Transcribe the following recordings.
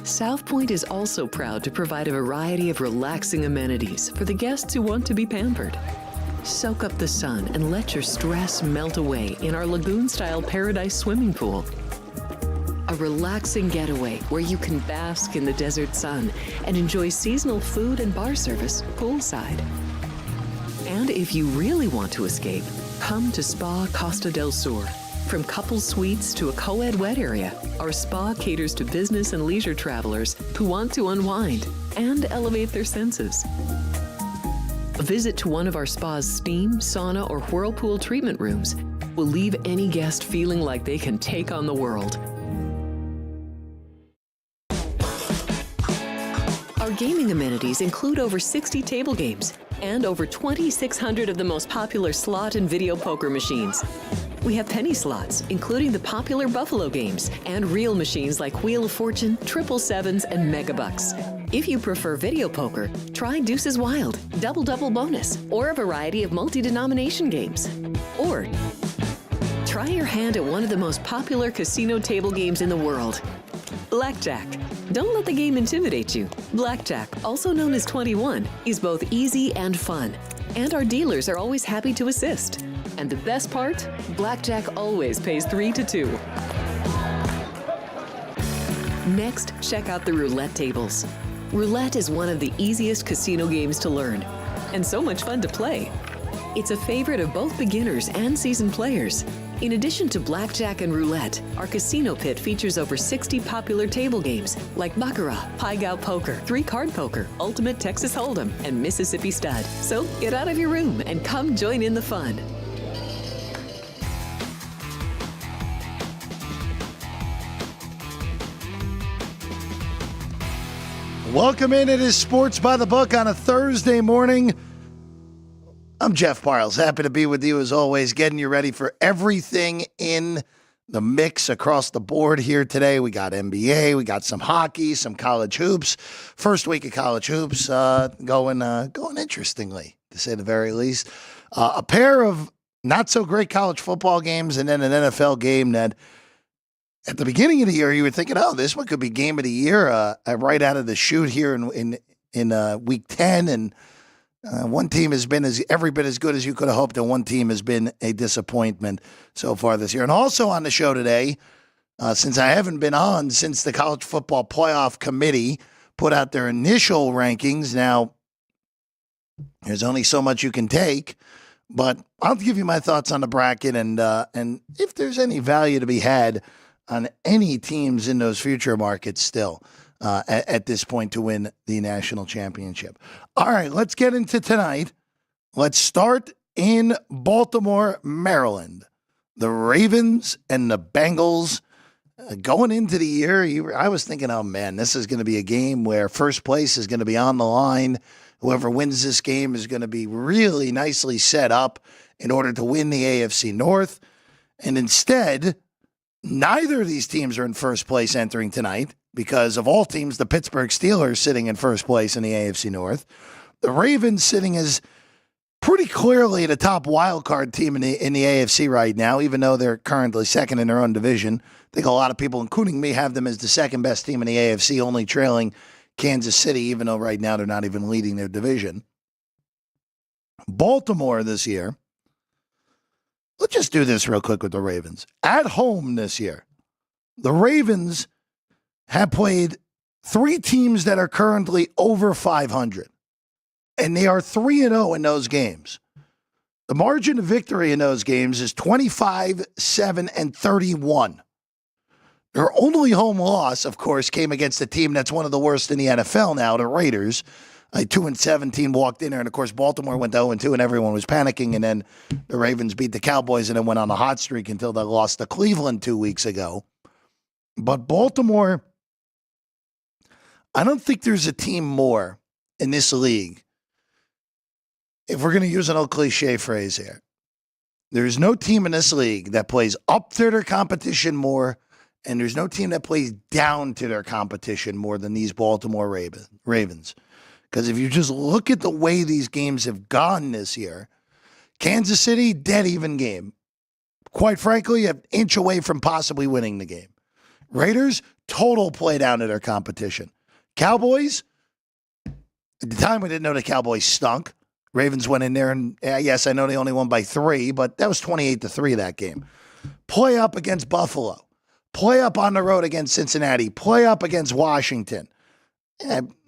South Point is also proud to provide a variety of relaxing amenities for the guests who want to be pampered. Soak up the sun and let your stress melt away in our lagoon-style paradise swimming pool. A relaxing getaway where you can bask in the desert sun and enjoy seasonal food and bar service poolside. And if you really want to escape, come to Spa Costa del Sur. From couple suites to a co-ed wet area, our spa caters to business and leisure travelers who want to unwind and elevate their senses. A visit to one of our spa's steam, sauna, or whirlpool treatment rooms will leave any guest feeling like they can take on the world. Our gaming amenities include over 60 table games and over 2,600 of the most popular slot and video poker machines. We have penny slots, including the popular Buffalo games, and real machines like Wheel of Fortune, Triple Sevens, and Megabucks. If you prefer video poker, try Deuces Wild, Double Double Bonus, or a variety of multi-denomination games. Or try your hand at one of the most popular casino table games in the world, Blackjack. Don't let the game intimidate you. Blackjack, also known as 21, is both easy and fun. And our dealers are always happy to assist. And the best part? Blackjack always pays 3 to 2. Next, check out the roulette tables. Roulette is one of the easiest casino games to learn, and so much fun to play. It's a favorite of both beginners and seasoned players. In addition to blackjack and roulette, our casino pit features over 60 popular table games like Baccarat, Pai Gow Poker, 3-Card Poker, Ultimate Texas Hold'em, and Mississippi Stud. So get out of your room and come join in the fun. Welcome in. It is Sports by the Book on a Thursday morning. I'm Jeff Parles. Happy to be with you as always, getting you ready for everything in the mix across the board here today. We got NBA, we got some hockey, some college hoops. First week of college hoops going interestingly, to say the very least. A pair of not so great college football games and then an NFL game that at the beginning of the year, you were thinking, oh, this one could be game of the year right out of the chute here in week 10. And one team has been every bit as good as you could have hoped, and one team has been a disappointment so far this year. And also on the show today, since I haven't been on since the College Football Playoff Committee put out their initial rankings. Now, there's only so much you can take, but I'll give you my thoughts on the bracket and if there's any value to be had on any teams in those future markets still at this point to win the national championship. All right, let's get into tonight. Let's start in Baltimore, Maryland. The Ravens and the Bengals going into the year. I was thinking, oh, man, this is going to be a game where first place is going to be on the line. Whoever wins this game is going to be really nicely set up in order to win the AFC North. And instead, neither of these teams are in first place entering tonight because of all teams, the Pittsburgh Steelers sitting in first place in the AFC North. The Ravens sitting as pretty clearly the top wild card team in the AFC right now, even though they're currently second in their own division. I think a lot of people, including me, have them as the second best team in the AFC, only trailing Kansas City, even though right now they're not even leading their division. Baltimore this year. Let's just do this real quick with the Ravens. At home this year, the Ravens have played 3 teams that are currently over 500, and they are 3-0 in those games. The margin of victory in those games is 25, 7, and 31. Their only home loss, of course, came against a team that's one of the worst in the NFL now, the Raiders. A 2-7 team walked in there, and of course, Baltimore went to 0-2, and everyone was panicking. And then the Ravens beat the Cowboys and then went on a hot streak until they lost to Cleveland 2 weeks ago. But Baltimore, I don't think there's a team more in this league. If we're going to use an old cliche phrase here, there's no team in this league that plays up to their competition more, and there's no team that plays down to their competition more than these Baltimore Ravens. Because if you just look at the way these games have gone this year, Kansas City, dead even game. Quite frankly, an inch away from possibly winning the game. Raiders, total play down to their competition. Cowboys, at the time we didn't know the Cowboys stunk. Ravens went in there and, yes, I know they only won by 3, but that was 28-3 that game. Play up against Buffalo. Play up on the road against Cincinnati. Play up against Washington.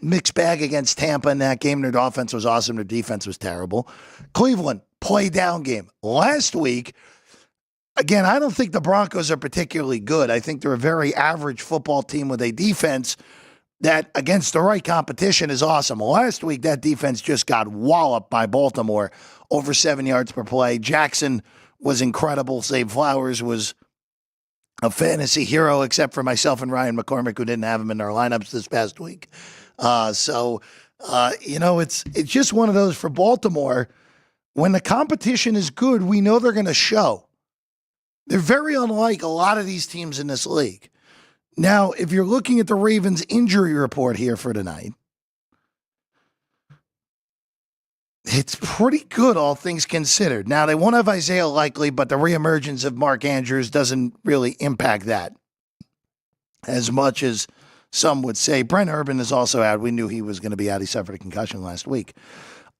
Mixed bag against Tampa in that game. Their offense was awesome. Their defense was terrible. Cleveland, play down game. Last week, again, I don't think the Broncos are particularly good. I think they're a very average football team with a defense that against the right competition is awesome. Last week, that defense just got walloped by Baltimore, over 7 yards per play. Jackson was incredible. Zay Flowers was a fantasy hero, except for myself and Ryan McCormick, who didn't have him in our lineups this past week. It's just one of those for Baltimore. When the competition is good, we know they're going to show. They're very unlike a lot of these teams in this league. Now, if you're looking at the Ravens injury report here for tonight, it's pretty good, all things considered. Now, they won't have Isaiah Likely, but the reemergence of Mark Andrews doesn't really impact that as much as some would say. Brent Urban is also out. We knew he was going to be out. He suffered a concussion last week.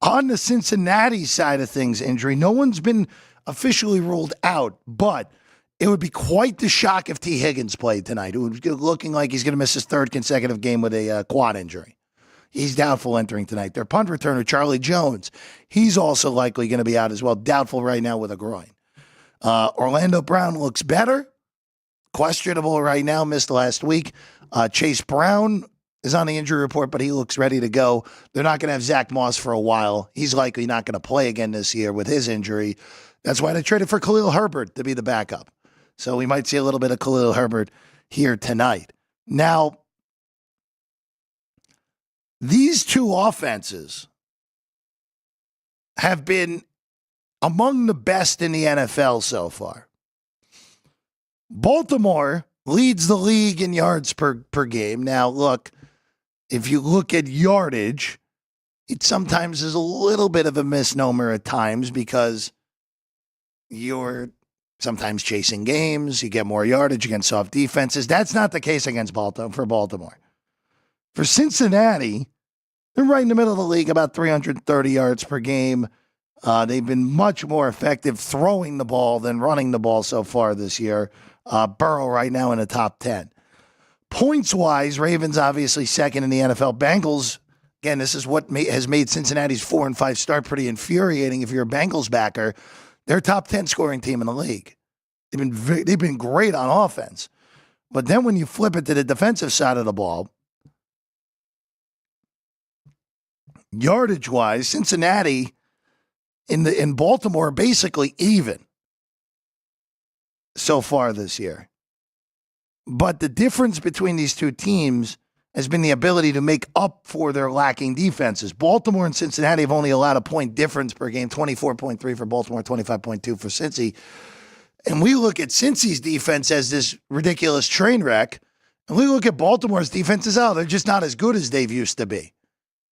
On the Cincinnati side of things, injury, no one's been officially ruled out, but it would be quite the shock if T. Higgins played tonight. It would be looking like he's going to miss his 3rd consecutive game with a quad injury. He's doubtful entering tonight. Their punt returner, Charlie Jones, he's also likely going to be out as well. Doubtful right now with a groin. Orlando Brown looks better. Questionable right now, missed last week. Chase Brown is on the injury report, but he looks ready to go. They're not going to have Zach Moss for a while. He's likely not going to play again this year with his injury. That's why they traded for Khalil Herbert to be the backup. So we might see a little bit of Khalil Herbert here tonight. Now, these two offenses have been among the best in the NFL so far. Baltimore leads the league in yards per game. Now, look, if you look at yardage, it sometimes is a little bit of a misnomer at times because you're sometimes chasing games. You get more yardage against soft defenses. That's not the case against Baltimore. For Cincinnati, they're right in the middle of the league, about 330 yards per game. They've been much more effective throwing the ball than running the ball so far this year. Burrow right now in the top 10. Points-wise, Ravens obviously second in the NFL. Bengals, again, this is what has made Cincinnati's 4-5 start pretty infuriating if you're a Bengals backer. They're top 10 scoring team in the league. They've been great on offense. But then when you flip it to the defensive side of the ball, yardage-wise, Cincinnati in Baltimore basically even so far this year. But the difference between these two teams has been the ability to make up for their lacking defenses. Baltimore and Cincinnati have only allowed a point difference per game, 24.3 for Baltimore, 25.2 for Cincy. And we look at Cincy's defense as this ridiculous train wreck, and we look at Baltimore's defense as, they're just not as good as they've used to be,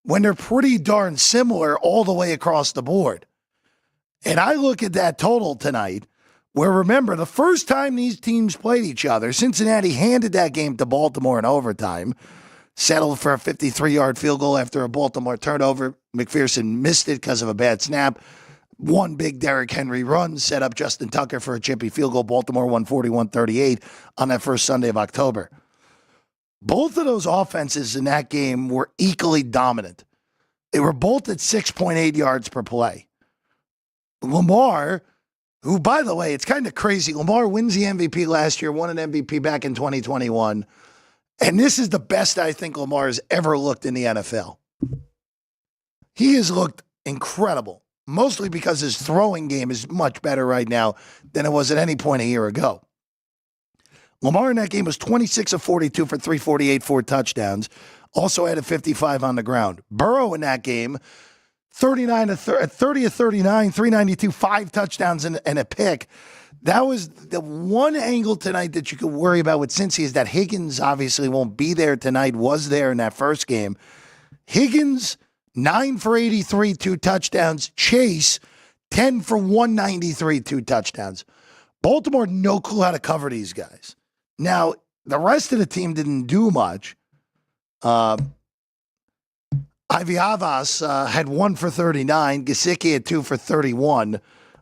when they're pretty darn similar all the way across the board. And I look at that total tonight, where, remember, the first time these teams played each other, Cincinnati handed that game to Baltimore in overtime, settled for a 53-yard field goal after a Baltimore turnover. McPherson missed it because of a bad snap. One big Derrick Henry run set up Justin Tucker for a chippy field goal. Baltimore won 41-38 on that first Sunday of October. Both of those offenses in that game were equally dominant. They were both at 6.8 yards per play. Lamar, who, by the way, it's kind of crazy. Lamar wins the MVP last year, won an MVP back in 2021. And this is the best I think Lamar has ever looked in the NFL. He has looked incredible, mostly because his throwing game is much better right now than it was at any point a year ago. Lamar in that game was 26 of 42 for 348, 4 touchdowns. Also had a 55 on the ground. Burrow in that game, 30 of 39, 392, 5 touchdowns and a pick. That was the one angle tonight that you could worry about with Cincy is that Higgins obviously won't be there tonight, was there in that first game. Higgins, 9 for 83, 2 touchdowns. Chase, 10 for 193, 2 touchdowns. Baltimore, no clue how to cover these guys. Now, the rest of the team didn't do much. Ivy Havas had 1 for 39. Gesicki had 2 for 31.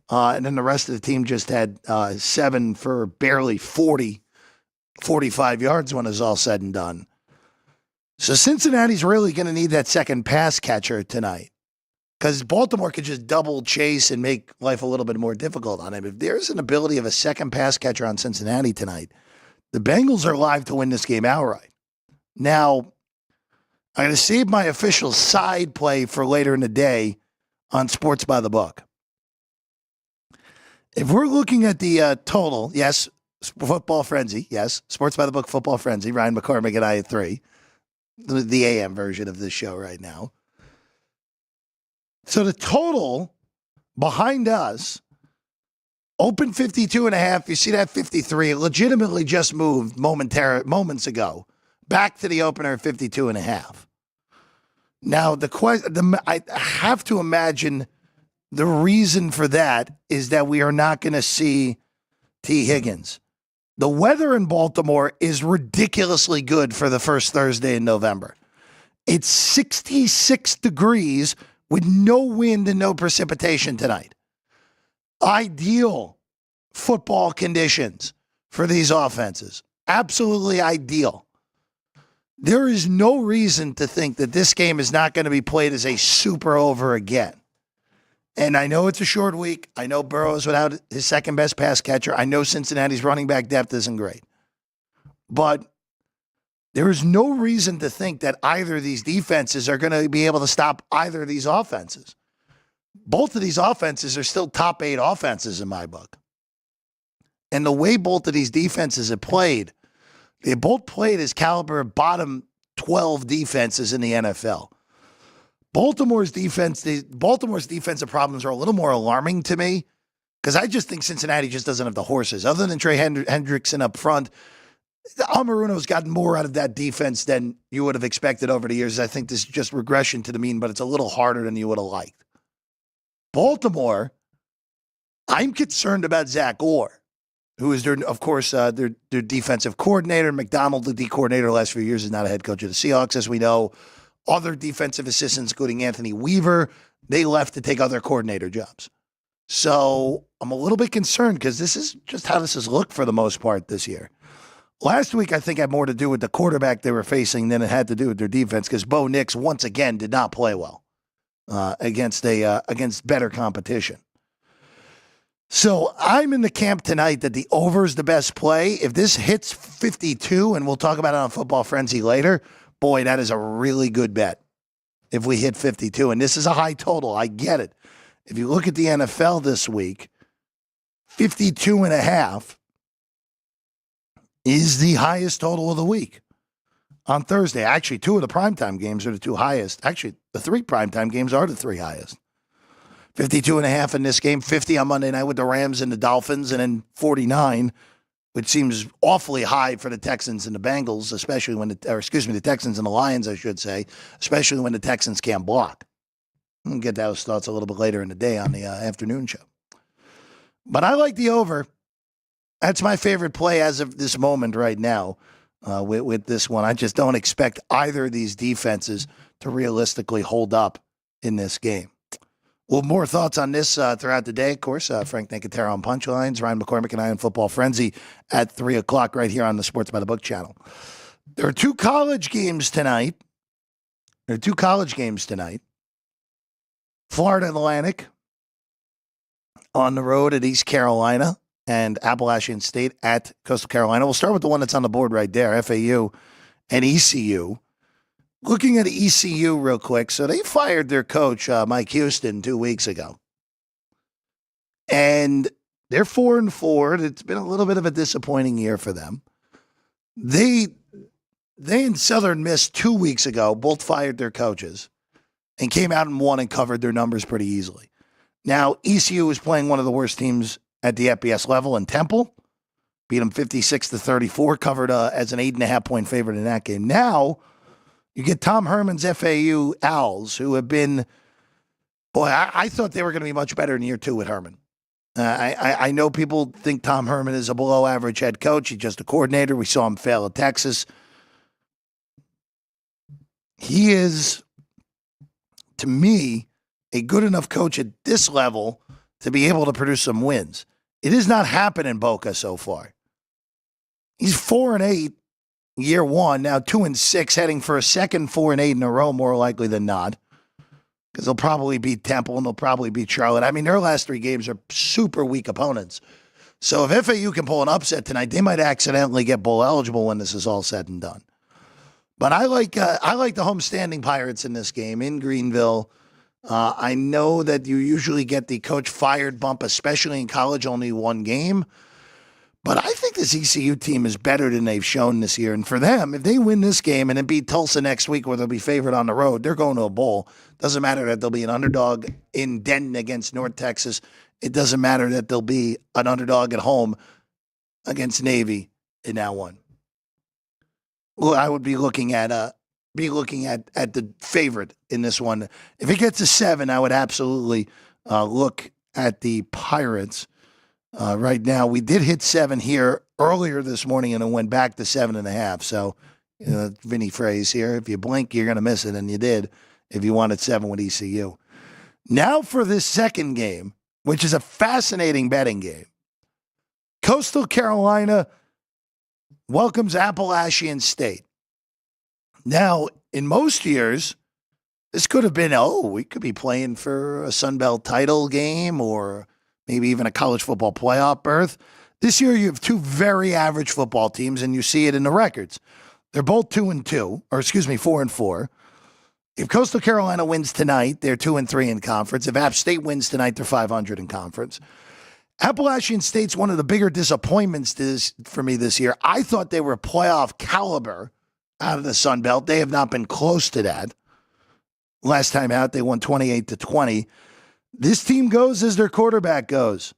And then the rest of the team just had 7 for barely 45 yards when it's all said and done. So Cincinnati's really going to need that second pass catcher tonight, because Baltimore could just double chase and make life a little bit more difficult on him. If there's an ability of a second pass catcher on Cincinnati tonight, the Bengals are live to win this game outright. Now, I'm going to save my official side play for later in the day on Sports by the Book. If we're looking at the total, yes, Football Frenzy, yes, Sports by the Book Football Frenzy, Ryan McCormick and I at 3, the AM version of this show right now. So the total behind us, open 52.5. You see that 53. It legitimately just moved moments ago back to the opener at 52.5. Now, I have to imagine the reason for that is that we are not going to see T. Higgins. The weather in Baltimore is ridiculously good for the first Thursday in November. It's 66 degrees with no wind and no precipitation tonight. Ideal football conditions for these offenses. Absolutely ideal. There is no reason to think that this game is not going to be played as a super over again. And I know it's a short week. I know Burrow's without his second best pass catcher. I know Cincinnati's running back depth isn't great. But there is no reason to think that either of these defenses are going to be able to stop either of these offenses. Both of these offenses are still top 8 offenses in my book. And the way both of these defenses have played, they both played as caliber bottom 12 defenses in the NFL. Baltimore's defensive problems are a little more alarming to me, because I just think Cincinnati just doesn't have the horses. Other than Trey Hendrickson up front, Almirono's gotten more out of that defense than you would have expected over the years. I think this is just regression to the mean, but it's a little harder than you would have liked. Baltimore, I'm concerned about Zach Orr, who is their defensive coordinator. McDonald, the D coordinator the last few years, is not a head coach of the Seahawks, as we know. Other defensive assistants, including Anthony Weaver, they left to take other coordinator jobs. So I'm a little bit concerned, because this is just how this has looked for the most part this year. Last week, I think, had more to do with the quarterback they were facing than it had to do with their defense, because Bo Nix, once again, did not play well against better competition. So I'm in the camp tonight that the over is the best play. If this hits 52, and we'll talk about it on Football Frenzy later, boy, that is a really good bet if we hit 52. And this is a high total. I get it. If you look at the NFL this week, 52.5 is the highest total of the week on Thursday. Actually, 2 of the primetime games are the 2 highest. Actually, the 3 primetime games are the 3 highest. 52.5 in this game, 50 on Monday night with the Rams and the Dolphins, and then 49, which seems awfully high for the Texans and the Bengals, especially when the Texans and the Lions, I should say, especially when the Texans can't block. We'll get those thoughts a little bit later in the day on the afternoon show. But I like the over. That's my favorite play as of this moment right now with this one. I just don't expect either of these defenses to realistically hold up in this game. Well, more thoughts on this throughout the day, of course. Frank Nicotero on Punchlines, Ryan McCormick and I on Football Frenzy at 3 o'clock right here on the Sports by the Book channel. There are 2 college games tonight. Florida Atlantic on the road at East Carolina and Appalachian State at Coastal Carolina. We'll start with the one that's on the board right there, FAU and ECU. Looking at ECU real quick, so they fired their coach, Mike Houston, 2 weeks ago. And they're 4-4. It's been a little bit of a disappointing year for them. They and Southern Miss 2 weeks ago both fired their coaches and came out and won and covered their numbers pretty easily. Now, ECU is playing one of the worst teams at the FBS level in Temple. Beat them 56-34, covered as an 8.5-point favorite in that game. Now, you get Tom Herman's FAU Owls, who have been, boy, I thought they were going to be much better in year 2 with Herman. I know people think Tom Herman is a below-average head coach. He's just a coordinator. We saw him fail at Texas. He is, to me, a good enough coach at this level to be able to produce some wins. It has not happened in Boca so far. He's 4-8 year one, now 2-6, heading for a second 4-8 in a row, more likely than not. Because they'll probably beat Temple and they'll probably beat Charlotte. I mean, their last 3 games are super weak opponents. So if FAU can pull an upset tonight, they might accidentally get bowl eligible when this is all said and done. But I like the homestanding Pirates in this game in Greenville. I know that you usually get the coach fired bump, especially in college, only one game. But I think this ECU team is better than they've shown this year. And for them, if they win this game and then beat Tulsa next week where they'll be favored on the road, they're going to a bowl. Doesn't matter that they'll be an underdog in Denton against North Texas. It doesn't matter that they'll be an underdog at home against Navy in that one. Well, I would be looking at the favorite in this one. If it gets a 7, I would absolutely look at the Pirates. Right now, we did hit 7 here earlier this morning, and it went back to 7.5. So, Vinny phrase here: if you blink, you're going to miss it, and you did. If you wanted 7 with ECU. Now for this second game, which is a fascinating betting game. Coastal Carolina welcomes Appalachian State. Now, in most years, this could have been, we could be playing for a Sun Belt title game or maybe even a college football playoff berth. This year, you have 2 very average football teams, and you see it in the records. They're both 4-4. If Coastal Carolina wins tonight, they're 2-3 in conference. If App State wins tonight, they're 500 in conference. Appalachian State's one of the bigger disappointments for me this year. I thought they were playoff caliber out of the Sun Belt. They have not been close to that. Last time out, they won 28-20. This team goes as their quarterback goes.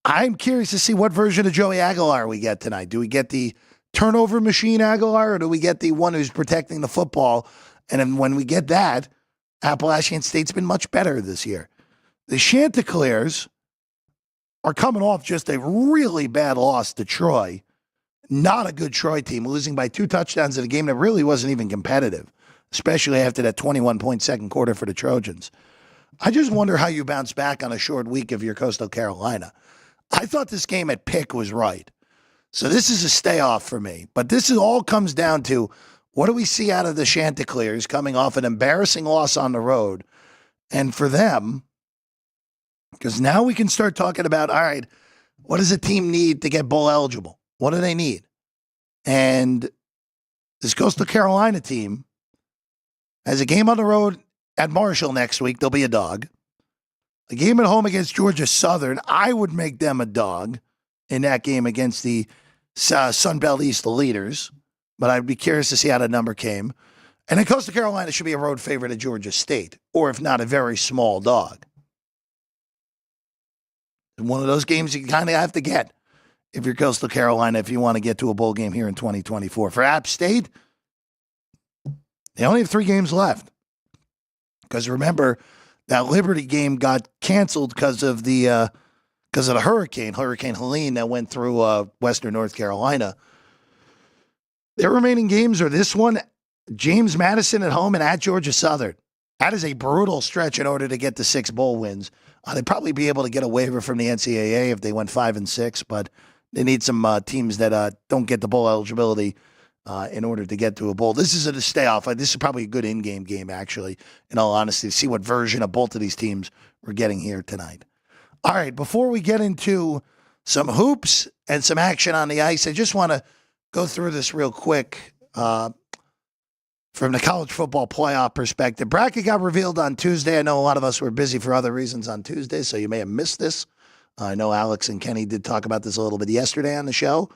I'm curious to see what version of Joey Aguilar we get tonight. Do we get the turnover machine Aguilar, or do we get the one who's protecting the football? And then when we get that, Appalachian State's been much better this year. The Chanticleers are coming off just a really bad loss to Troy. Not a good Troy team, losing by 2 touchdowns in a game that really wasn't even competitive, especially after that 21-point second quarter for the Trojans. I just wonder how you bounce back on a short week if you're Coastal Carolina. I thought this game at pick was right. So this is a stay off for me. But this all comes down to, what do we see out of the Chanticleers coming off an embarrassing loss on the road? And for them, because now we can start talking about, all right, what does a team need to get bowl eligible? What do they need? And this Coastal Carolina team has a game on the road at Marshall next week. They'll be a dog. A game at home against Georgia Southern. I would make them a dog in that game against the Sun Belt East, the leaders. But I'd be curious to see how the number came. And then Coastal Carolina should be a road favorite at Georgia State, or if not, a very small dog. One of those games you kind of have to get if you're Coastal Carolina, if you want to get to a bowl game here in 2024. For App State, they only have 3 games left. Because remember, that Liberty game got canceled because of the Hurricane Helene that went through Western North Carolina. Their remaining games are this one, James Madison at home and at Georgia Southern. That is a brutal stretch in order to get to 6 bowl wins. They'd probably be able to get a waiver from the NCAA if they went 5-6, but they need some teams that don't get the bowl eligibility in order to get to a bowl. This is a stay off. This is probably a good in-game game, actually, in all honesty, to see what version of both of these teams we're getting here tonight. All right, before we get into some hoops and some action on the ice, I just want to go through this real quick from the college football playoff perspective. Bracket got revealed on Tuesday. I know a lot of us were busy for other reasons on Tuesday, so you may have missed this. I know Alex and Kenny did talk about this a little bit yesterday on the show,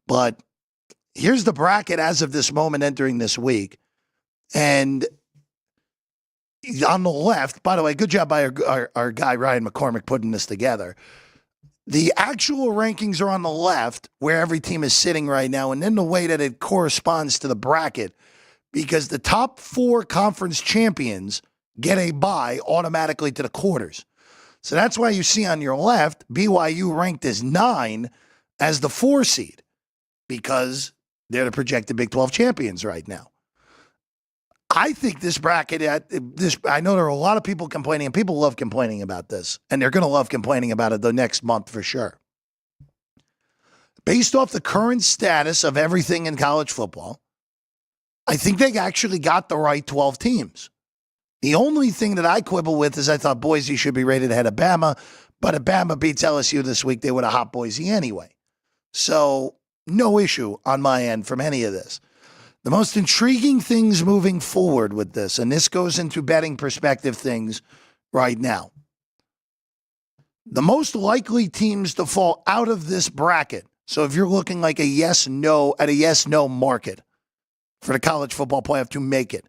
but here's the bracket as of this moment entering this week. And on the left, by the way, good job by our guy Ryan McCormick putting this together. The actual rankings are on the left, where every team is sitting right now, and then the way that it corresponds to the bracket, because the top 4 conference champions get a bye automatically to the quarters. So that's why you see on your left, BYU ranked as 9 as the 4 seed, because they're the projected Big 12 champions right now. I think this bracket, I know there are a lot of people complaining, and people love complaining about this, and they're going to love complaining about it the next month for sure. Based off the current status of everything in college football, I think they actually got the right 12 teams. The only thing that I quibble with is I thought Boise should be rated ahead of Bama, but if Bama beats LSU this week, they would have hopped Boise anyway. So no issue on my end from any of this. The most intriguing things moving forward with this, and this goes into betting perspective things right now. The most likely teams to fall out of this bracket, so if you're looking like a yes-no at a yes-no market for the college football playoff to make it,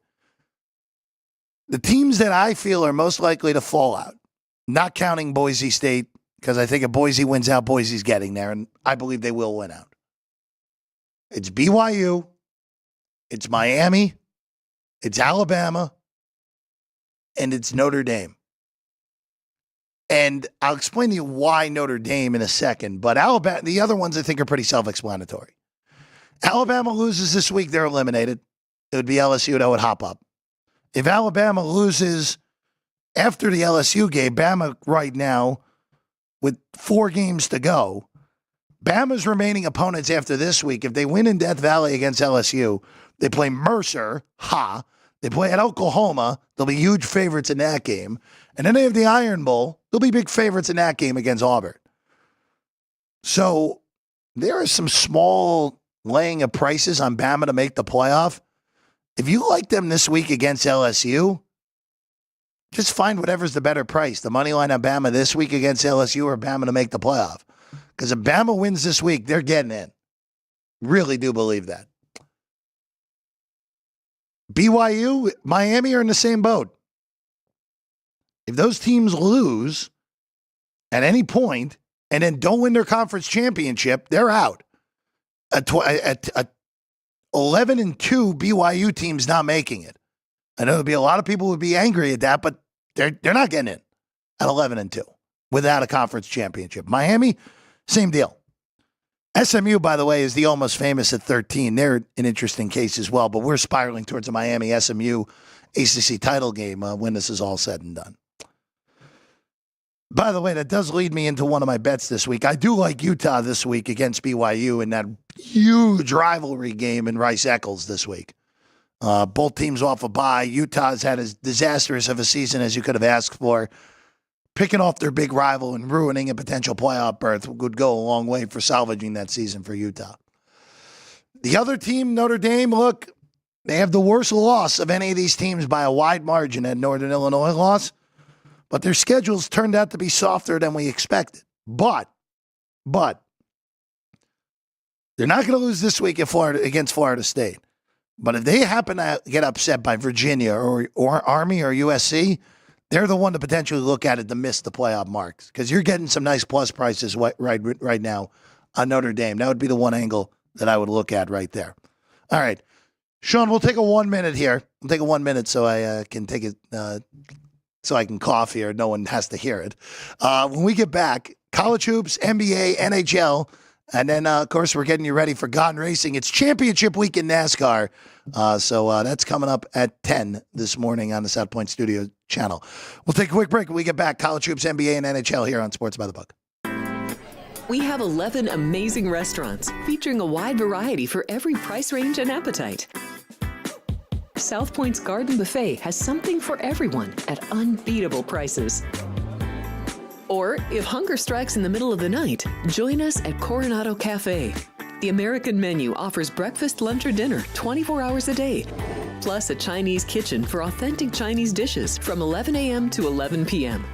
the teams that I feel are most likely to fall out, not counting Boise State, because I think if Boise wins out, Boise's getting there, and I believe they will win out. It's BYU, it's Miami, it's Alabama, and it's Notre Dame. And I'll explain to you why Notre Dame in a second, but Alabama, the other ones I think are pretty self-explanatory. Alabama loses this week, they're eliminated. It would be LSU that would hop up. If Alabama loses after the LSU game, Bama right now, with 4 games to go, Bama's remaining opponents after this week, if they win in Death Valley against LSU, they play Mercer, They play at Oklahoma, they'll be huge favorites in that game. And then they have the Iron Bowl, they'll be big favorites in that game against Auburn. So there are some small laying of prices on Bama to make the playoff. If you like them this week against LSU, just find whatever's the better price. The money line on Bama this week against LSU or Bama to make the playoff. Because if Bama wins this week, they're getting in. Really do believe that. BYU, Miami are in the same boat. If those teams lose at any point and then don't win their conference championship, they're out. At 11-2 BYU teams not making it. I know there'll be a lot of people who would be angry at that, but they're not getting in at 11-2 without a conference championship. Miami, same deal. SMU, by the way, is the almost famous at 13. They're an interesting case as well, but we're spiraling towards a Miami SMU ACC title game when this is all said and done. By the way, that does lead me into one of my bets this week. I do like Utah this week against BYU in that huge rivalry game in Rice-Eccles this week. Both teams off a bye. Utah's had as disastrous of a season as you could have asked for. Picking off their big rival and ruining a potential playoff berth would go a long way for salvaging that season for Utah. The other team, Notre Dame, look, they have the worst loss of any of these teams by a wide margin, at Northern Illinois loss. But their schedules turned out to be softer than we expected. But they're not going to lose this week against Florida State. But if they happen to get upset by Virginia or Army or USC, they're the one to potentially look at it to miss the playoff marks, because you're getting some nice plus prices right now on Notre Dame. That would be the one angle that I would look at right there. All right, Sean, we'll take a 1 minute here. We'll take a 1 minute so I can take it. So I can cough here. No one has to hear it. When we get back, college hoops, NBA, NHL, and then, of course, we're getting you ready for Gone Racing. It's championship week in NASCAR. So that's coming up at 10 this morning on the South Point Studio channel. We'll take a quick break when we get back. College hoops, NBA, and NHL here on Sports by the Book. We have 11 amazing restaurants featuring a wide variety for every price range and appetite. South Point's Garden Buffet has something for everyone at unbeatable prices. Or, if hunger strikes in the middle of the night, join us at Coronado Cafe. The American menu offers breakfast, lunch, or dinner 24 hours a day, plus a Chinese kitchen for authentic Chinese dishes from 11 a.m. to 11 p.m.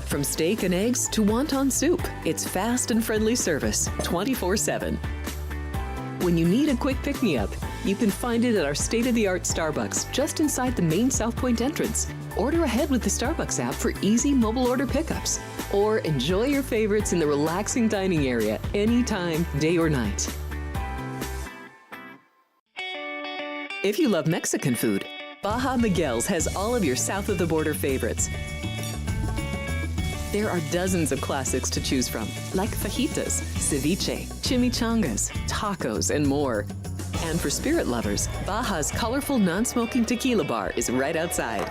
From steak and eggs to wonton soup, it's fast and friendly service 24/7. When you need a quick pick-me-up, you can find it at our state-of-the-art Starbucks just inside the main South Point entrance. Order ahead with the Starbucks app for easy mobile order pickups. Or enjoy your favorites in the relaxing dining area anytime, day or night. If you love Mexican food, Baja Miguel's has all of your south of the border favorites. There are dozens of classics to choose from, like fajitas, ceviche, chimichangas, tacos, and more. And for spirit lovers, Baja's colorful non-smoking tequila bar is right outside.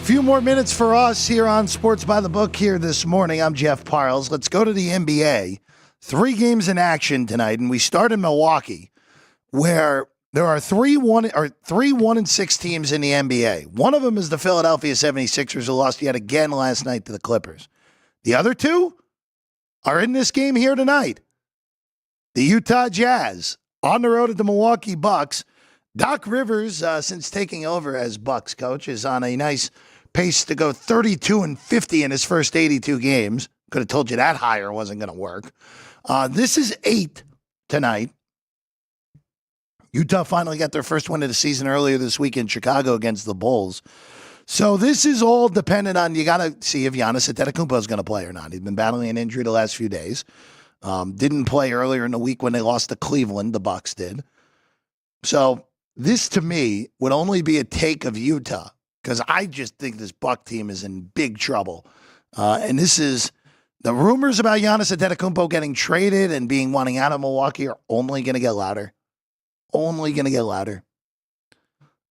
Few more minutes for us here on Sports by the Book here this morning. I'm Jeff Parles. Let's go to the NBA. 3 games in action tonight, and we start in Milwaukee, where there are 1-6 teams in the NBA. One of them is the Philadelphia 76ers, who lost yet again last night to the Clippers. The other 2 are in this game here tonight. The Utah Jazz on the road at the Milwaukee Bucks. Doc Rivers, since taking over as Bucks coach, is on a nice pace to go 32-50 in his first 82 games. Could have told you that higher wasn't going to work. This is 8 tonight. Utah finally got their first win of the season earlier this week in Chicago against the Bulls. So this is all dependent on, you got to see if Giannis Antetokounmpo is going to play or not. He's been battling an injury the last few days. Didn't play earlier in the week when they lost to Cleveland. The Bucks did. So this, to me, would only be a take of Utah, because I just think this Buck team is in big trouble. And this is, the rumors about Giannis Antetokounmpo getting traded and wanting out of Milwaukee are only going to get louder. Only going to get louder.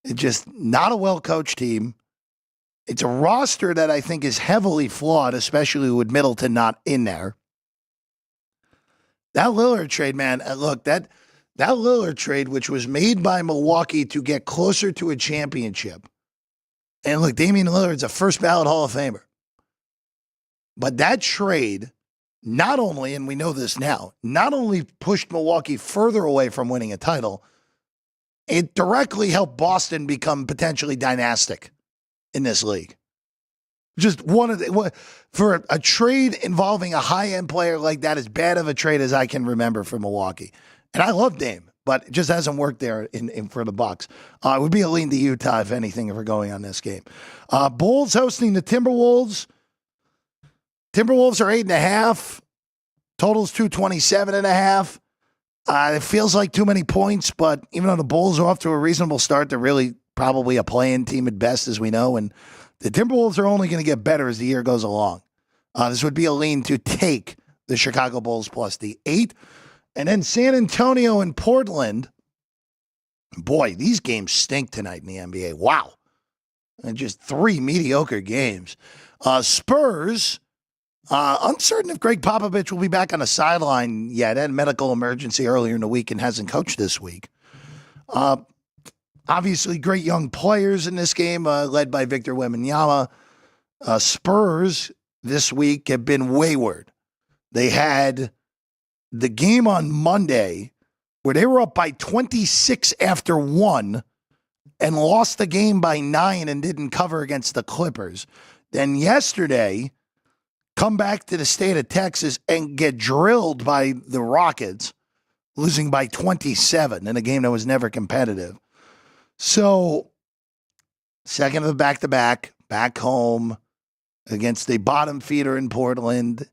It's just not a well-coached team. It's a roster that I think is heavily flawed, especially with Middleton not in there. That Lillard trade, man, look, that Lillard trade, which was made by Milwaukee to get closer to a championship. And look, Damian Lillard's a first ballot Hall of Famer. But that trade not only, and we know this now, not only pushed Milwaukee further away from winning a title, it directly helped Boston become potentially dynastic in this league. Just for a trade involving a high-end player like that, as bad of a trade as I can remember for Milwaukee. And I love Dame, but it just hasn't worked there for the Bucks. It would be a lean to Utah, if anything, if we're going on this game. Bulls hosting the Timberwolves. Timberwolves are 8.5. Total's 227.5. It feels like too many points, but even though the Bulls are off to a reasonable start, they're really probably a play-in team at best, as we know. And the Timberwolves are only going to get better as the year goes along. This would be a lean to take the Chicago Bulls plus the 8. And then San Antonio and Portland. Boy, these games stink tonight in the NBA. Wow. And just 3 mediocre games. Spurs, uncertain if Greg Popovich will be back on the sideline yet. Had a medical emergency earlier in the week and hasn't coached this week. Obviously, great young players in this game, led by Victor Wembanyama. Spurs this week have been wayward. They had the game on Monday where they were up by 26 after 1 and lost the game by 9 and didn't cover against the Clippers. Then yesterday, come back to the state of Texas and get drilled by the Rockets, losing by 27 in a game that was never competitive. So, second of the back-to-back, back home against the bottom feeder in Portland.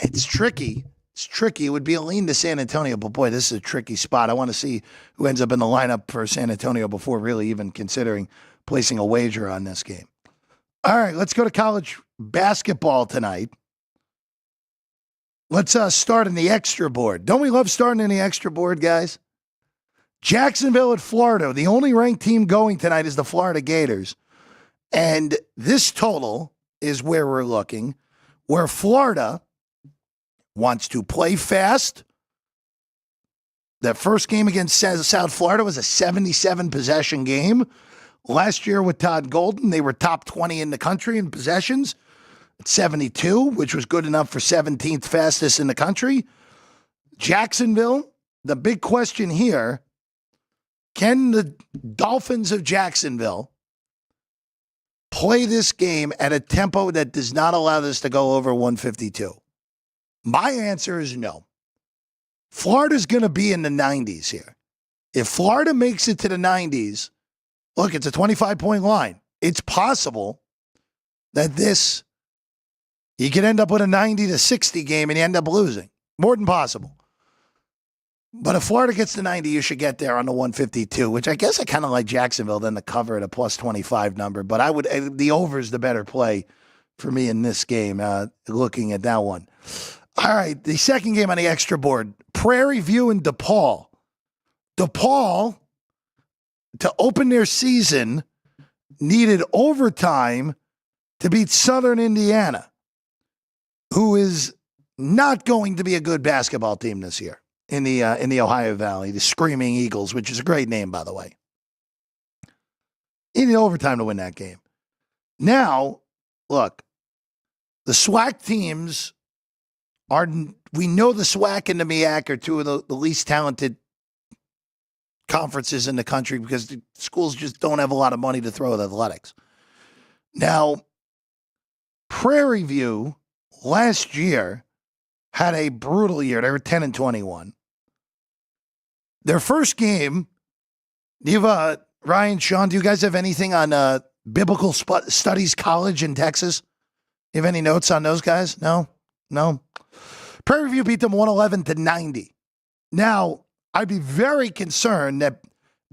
It's tricky. It's tricky. It would be a lean to San Antonio, but boy, this is a tricky spot. I want to see who ends up in the lineup for San Antonio before really even considering placing a wager on this game. All right, let's go to college basketball tonight. Let's start in the extra board. Don't we love starting in the extra board, guys? Jacksonville at Florida. The only ranked team going tonight is the Florida Gators. And this total is where we're looking, where Florida wants to play fast. That first game against South Florida was a 77-possession game. Last year with Todd Golden, they were top 20 in the country in possessions at 72, which was good enough for 17th fastest in the country. Jacksonville, the big question here, can the Dolphins of Jacksonville play this game at a tempo that does not allow this to go over 152? My answer is no. Florida's going to be in the 90s here. If Florida makes it to the 90s, look, it's a 25-point line. It's possible that you could end up with a 90-60 game and you end up losing. More than possible. But if Florida gets to 90, you should get there on the 152, which I guess I kind of like Jacksonville than the cover at a plus 25 number. But the over is the better play for me in this game, looking at that one. All right, the second game on the extra board, Prairie View and DePaul. DePaul, to open their season, needed overtime to beat Southern Indiana, who is not going to be a good basketball team this year in the Ohio Valley, the Screaming Eagles, which is a great name, by the way. Needed overtime to win that game. Now, look, the SWAC teams we know the SWAC and the MEAC are two of the least talented conferences in the country because the schools just don't have a lot of money to throw at athletics. Now, Prairie View last year had a brutal year. They were 10-21. Their first game, Ryan, Sean, do you guys have anything on Biblical Studies College in Texas? You have any notes on those guys? No? Prairie View beat them 111-90. Now, I'd be very concerned that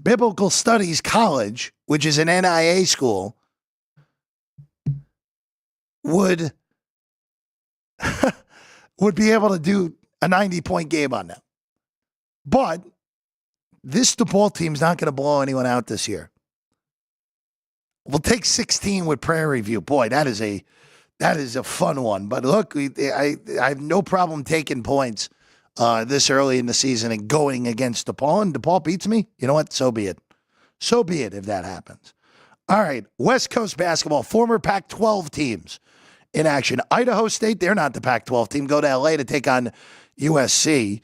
Biblical Studies College, which is an NIA school, would be able to do a 90-point game on them. But this DePaul team's not going to blow anyone out this year. We'll take 16 with Prairie View. Boy, that is a fun one. But look, I have no problem taking points this early in the season and going against DePaul. And DePaul beats me. You know what? So be it. So be it if that happens. All right, West Coast basketball, former Pac-12 teams in action. Idaho State, they're not the Pac-12 team. Go to L.A. to take on USC.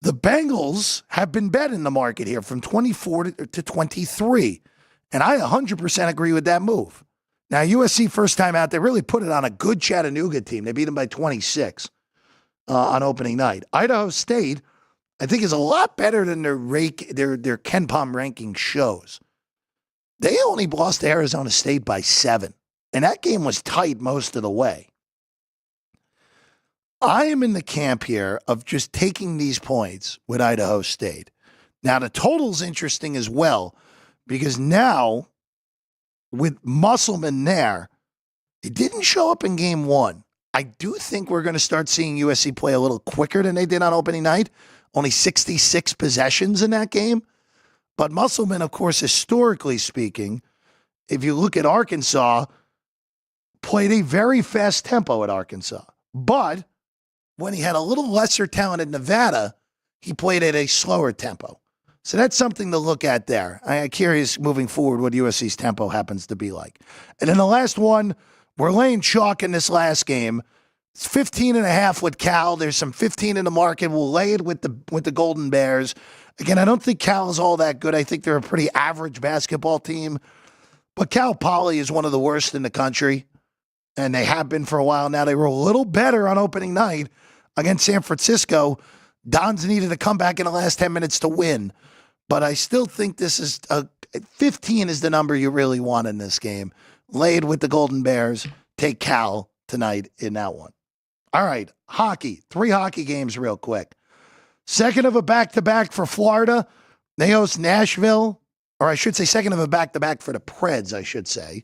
The Bengals have been bet in the market here from 24 to 23. And I 100% agree with that move. Now, USC first time out, they really put it on a good Chattanooga team. They beat them by 26 on opening night. Idaho State, I think, is a lot better than their KenPom ranking shows. They only lost to Arizona State by 7. And that game was tight most of the way. I am in the camp here of just taking these points with Idaho State. Now, the total's interesting as well, because now, with Musselman there, it didn't show up in game one. I do think we're going to start seeing USC play a little quicker than they did on opening night. Only 66 possessions in that game. But Musselman, of course, historically speaking, if you look at Arkansas, played a very fast tempo at Arkansas. But when he had a little lesser talent at Nevada, he played at a slower tempo. So that's something to look at there. I'm curious moving forward what USC's tempo happens to be like. And then the last one, we're laying chalk in this last game. It's 15.5 with Cal. There's some 15 in the market. We'll lay it with the Golden Bears. Again, I don't think Cal is all that good. I think they're a pretty average basketball team. But Cal Poly is one of the worst in the country. And they have been for a while now. They were a little better on opening night against San Francisco. Dons needed to come back in the last 10 minutes to win. But I still think 15 is the number you really want in this game. Laid with the Golden Bears. Take Cal tonight in that one. All right, hockey. 3 hockey games real quick. Second of a back-to-back for Florida. They host Nashville. Or I should say second of a back-to-back for the Preds, I should say.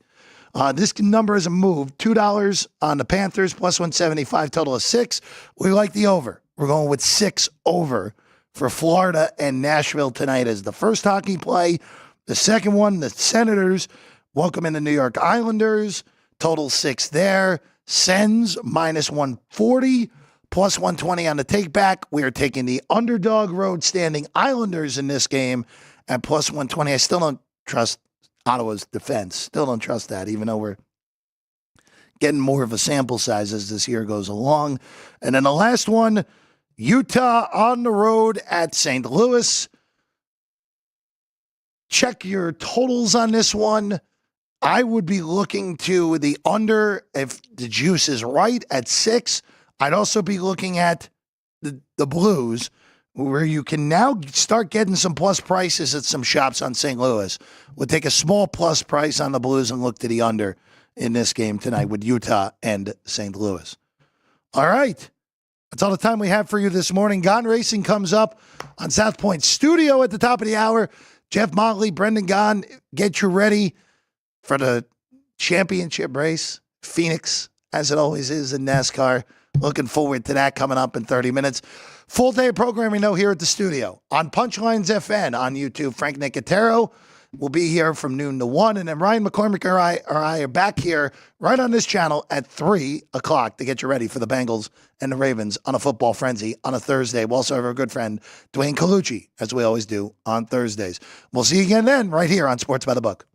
This number has moved. $2 on the Panthers, plus 175, total of 6. We like the over. We're going with 6 over for Florida and Nashville tonight as the first hockey play. The second one, the Senators welcome in the New York Islanders. Total 6 there. Sens, minus 140, plus 120 on the take-back. We are taking the underdog road standing Islanders in this game at plus 120. I still don't trust Ottawa's defense. Still don't trust that, even though we're getting more of a sample size as this year goes along. And then the last one, Utah on the road at St. Louis. Check your totals on this one. I would be looking to the under if the juice is right at 6. I'd also be looking at the Blues, where you can now start getting some plus prices at some shops on St. Louis. We'll take a small plus price on the Blues and look to the under in this game tonight with Utah and St. Louis. All right. That's all the time we have for you this morning. Gone Racing comes up on South Point Studio at the top of the hour. Jeff Motley, Brendan Gahn, get you ready for the championship race. Phoenix, as it always is in NASCAR. Looking forward to that coming up in 30 minutes. Full day of programming now here at the studio. On Punchlines FN on YouTube, Frank Nicotero will be here from noon to 1. And then Ryan McCormick or I are back here right on this channel at 3 o'clock to get you ready for the Bengals and the Ravens on a football frenzy on a Thursday. We'll also have our good friend Dwayne Colucci, as we always do on Thursdays. We'll see you again then right here on Sports by the Book.